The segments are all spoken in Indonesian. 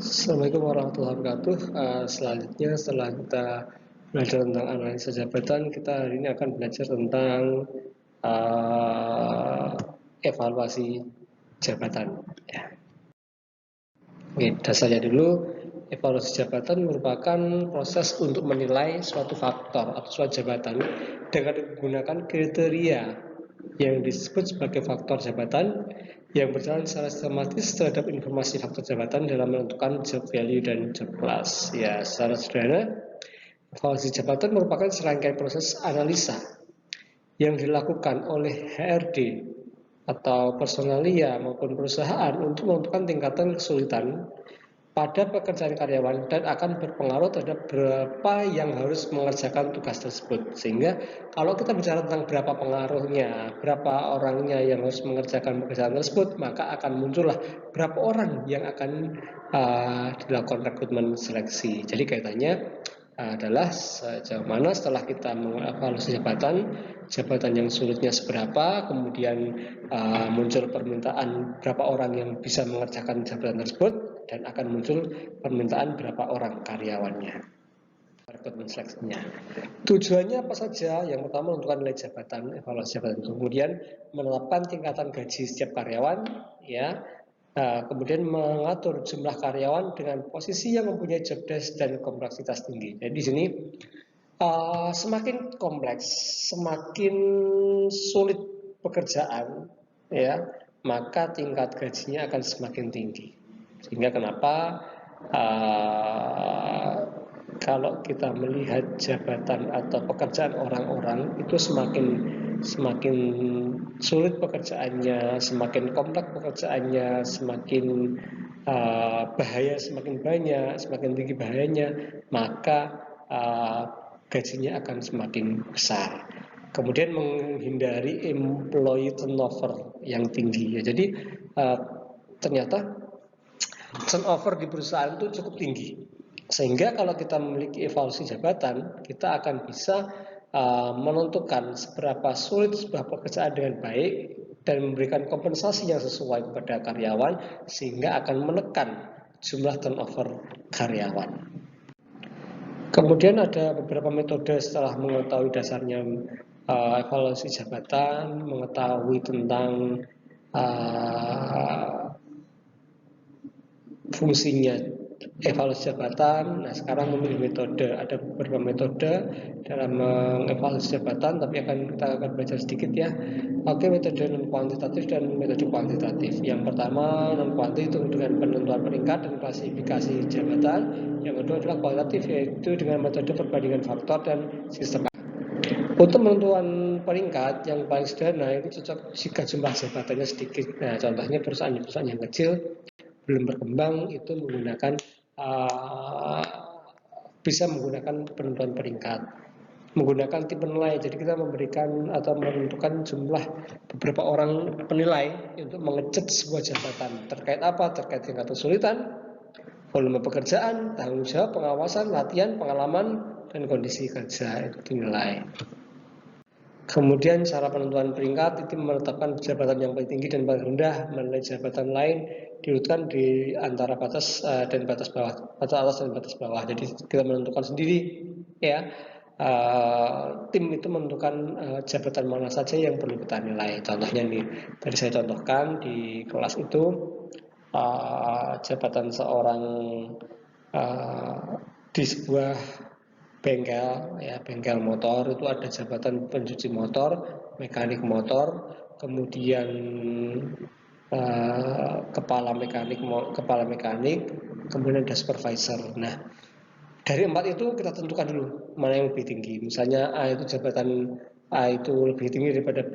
Assalamualaikum warahmatullahi wabarakatuh. Selanjutnya setelah kita belajar tentang analisa jabatan, kita hari ini akan belajar tentang evaluasi jabatan. Ya. Oke, dasarnya dulu, evaluasi jabatan merupakan proses untuk menilai suatu faktor atau suatu jabatan dengan menggunakan kriteria yang disebut sebagai faktor jabatan yang berjalan secara sistematis terhadap informasi faktor jabatan dalam menentukan job value dan job class. Ya, secara sederhana, evaluasi jabatan merupakan serangkaian proses analisa yang dilakukan oleh HRD atau personalia maupun perusahaan untuk menentukan tingkatan kesulitan pada pekerjaan karyawan dan akan berpengaruh terhadap berapa yang harus mengerjakan tugas tersebut. Sehingga kalau kita bicara tentang berapa pengaruhnya, berapa orangnya yang harus mengerjakan pekerjaan tersebut, maka akan muncullah berapa orang yang akan dilakukan rekrutmen seleksi. Jadi kaitannya adalah sejauh mana setelah kita mengevaluasi jabatan yang sulitnya seberapa, kemudian muncul permintaan berapa orang yang bisa mengerjakan jabatan tersebut, dan akan muncul permintaan berapa orang karyawannya, rekrutmen seleksinya. Tujuannya apa saja? Yang pertama menentukan nilai jabatan, evaluasi jabatan itu. Kemudian menetapkan tingkatan gaji setiap karyawan, ya. Kemudian mengatur jumlah karyawan dengan posisi yang mempunyai job desk dan kompleksitas tinggi. Jadi di sini semakin kompleks, semakin sulit pekerjaan, ya, maka tingkat gajinya akan semakin tinggi. Sehingga kenapa kalau kita melihat jabatan atau pekerjaan orang-orang itu semakin sulit pekerjaannya, semakin kompleks pekerjaannya, semakin bahaya semakin banyak, semakin tinggi bahayanya, maka gajinya akan semakin besar. Kemudian menghindari employee turnover yang tinggi. Ya, jadi ternyata turnover di perusahaan itu cukup tinggi. Sehingga kalau kita memiliki evaluasi jabatan, kita akan bisa menentukan seberapa sulit sebuah pekerjaan dengan baik dan memberikan kompensasi yang sesuai kepada karyawan sehingga akan menekan jumlah turnover karyawan. Kemudian ada beberapa metode setelah mengetahui dasarnya evaluasi jabatan, mengetahui tentang fungsinya evaluasi jabatan. Nah, sekarang memilih metode. Ada beberapa metode dalam mengevaluasi jabatan, tapi kita akan belajar sedikit ya. Oke, metode non kuantitatif dan metode kuantitatif. Yang pertama non kuantitatif itu dengan penentuan peringkat dan klasifikasi jabatan. Yang kedua adalah kualitatif, yaitu dengan metode perbandingan faktor dan sistem. Untuk menentukan peringkat yang paling sederhana itu cocok jika jumlah jabatannya sedikit. Nah, contohnya perusahaan yang kecil belum berkembang itu bisa menggunakan penentuan peringkat, menggunakan tim penilai. Jadi kita memberikan atau menentukan jumlah beberapa orang penilai untuk mengecek sebuah jabatan. Terkait apa? Terkait tingkat kesulitan, volume pekerjaan, tanggung jawab, pengawasan, latihan, pengalaman, dan kondisi kerja itu dinilai. Kemudian cara penentuan peringkat itu menetapkan jabatan yang paling tinggi dan paling rendah, menilai jabatan lain diurutkan di antara batas dan batas bawah, batas atas dan batas bawah. Jadi kita menentukan sendiri, ya. Tim itu menentukan jabatan mana saja yang perlu kita nilai. Contohnya nih, tadi saya contohkan di kelas itu jabatan seorang di sebuah bengkel, ya, bengkel motor itu ada jabatan pencuci motor, mekanik motor, kemudian kepala mekanik, kemudian ada supervisor. Nah, dari 4 itu kita tentukan dulu mana yang lebih tinggi. Misalnya A itu jabatan A itu lebih tinggi daripada B,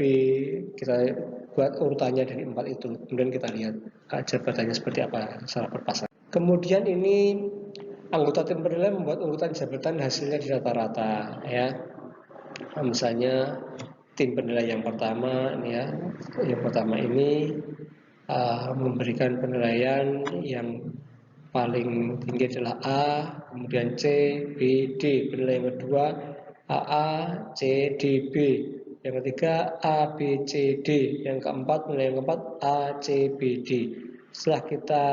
kita buat urutannya dari 4 itu. Kemudian kita lihat jabatannya seperti apa secara berpasangan. Kemudian ini anggota tim penilai membuat urutan jabatan hasilnya di rata-rata, ya. Misalnya tim penilai yang pertama ini memberikan penilaian yang paling tinggi adalah A, kemudian C, B, D. Penilaian yang kedua AA, C, D, B. Yang ketiga A, B, C, D. Yang keempat, penilaian yang keempat A, C, B, D. Setelah kita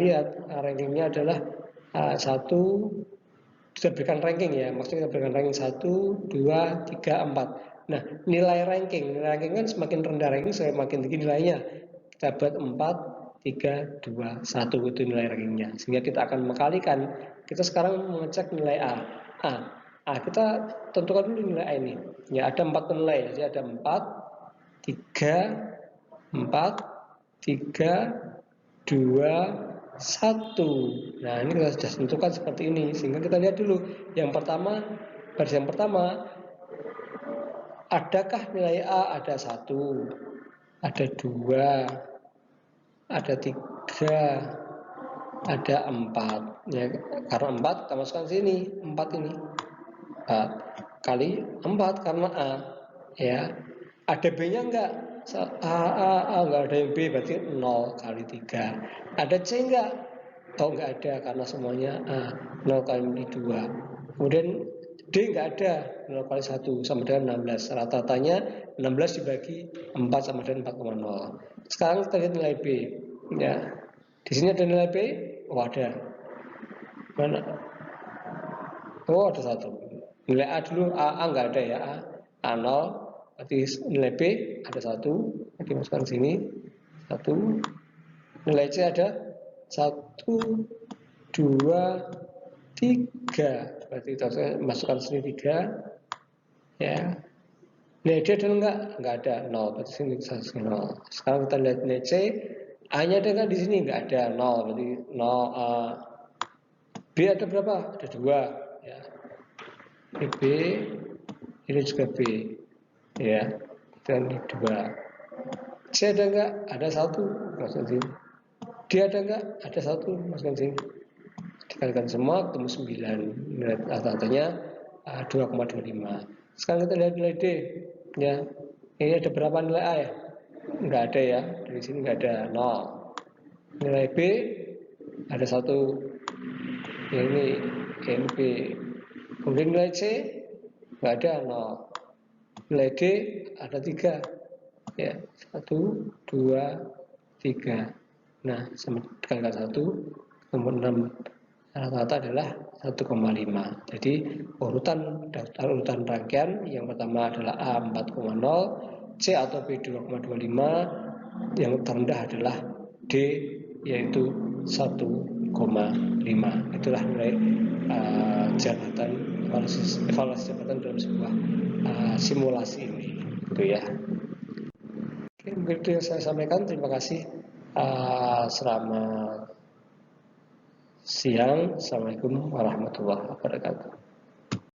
lihat rankingnya adalah 1, kita berikan ranking ya, maksudnya kita berikan ranking 1, 2, 3, 4. Nah, nilai ranking kan semakin rendah ranking semakin tinggi nilainya. Kita buat 4, 3, 2, 1 itu nilai rankingnya. Sehingga kita akan mengkalikan. Kita sekarang mengecek nilai A. Kita tentukan dulu nilai A ini. Ya, ada 4 nilai. Jadi ada 4, 3, 4, 3, 2, 1. Nah, ini kita sudah tentukan seperti ini. Sehingga kita lihat dulu. Yang pertama, baris yang pertama, adakah nilai A ada 1, ada 2, ada 3, ada 4. Ya, karena 4 kita masukkan sini, 4 ini. 4 kali 4 karena A. Ya. Ada B-nya enggak? Enggak ada yang B, berarti 0 kali 3. Ada C enggak? Oh, enggak ada karena semuanya A. 0 kali 2. Kemudian D enggak ada, 0 kali 1 sama dengan 16. Rata-ratanya 16 dibagi 4 sama dengan 4,0. Sekarang kita lihat nilai B. Ya. Di sini ada nilai B? Oh, ada. Mana? Oh, ada 1. Nilai A dulu, A enggak ada ya. A 0. Berarti nilai B ada 1. Dimasukkan sini. 1. Nilai C ada 1, 2, 3. Berarti kita masukkan sini 3. Ya. Nilai D ada enggak? Enggak ada, 0. Berarti sini 0. Sekarang kita lihat nilai C. A-nya ada enggak di sini? Enggak ada, 0. Berarti 0. B ada berapa? Ada 2. Ya. Ini B, ini juga B. Ya. Dan ini 2. C ada enggak? Ada 1. Masukkan sini. D ada enggak? Ada 1. Masukkan sini. Dikalikan semua ketemu 9. Nilai rata-ratanya 2,25. Sekarang kita lihat nilai D. Ya. Ini ada berapa nilai A ya? Enggak ada ya. Dari sini enggak ada, 0. Nilai B ada 1. Ini B. Kemudian nilai C enggak ada, 0. Nilai D ada 3. Ya, 1, 2, 3. Nah, dikalikan 1, nomor 6. Rata-rata adalah 1,5. Jadi daftar urutan rangkaian yang pertama adalah A 4,0, C atau B 2,25, yang terendah adalah D yaitu 1,5. Itulah nilai jabatan evaluasi jabatan dalam sebuah simulasi ini, gitu ya. Oke, mungkin itu yang saya sampaikan. Terima kasih. Selamat siang. Assalamualaikum warahmatullahi wabarakatuh.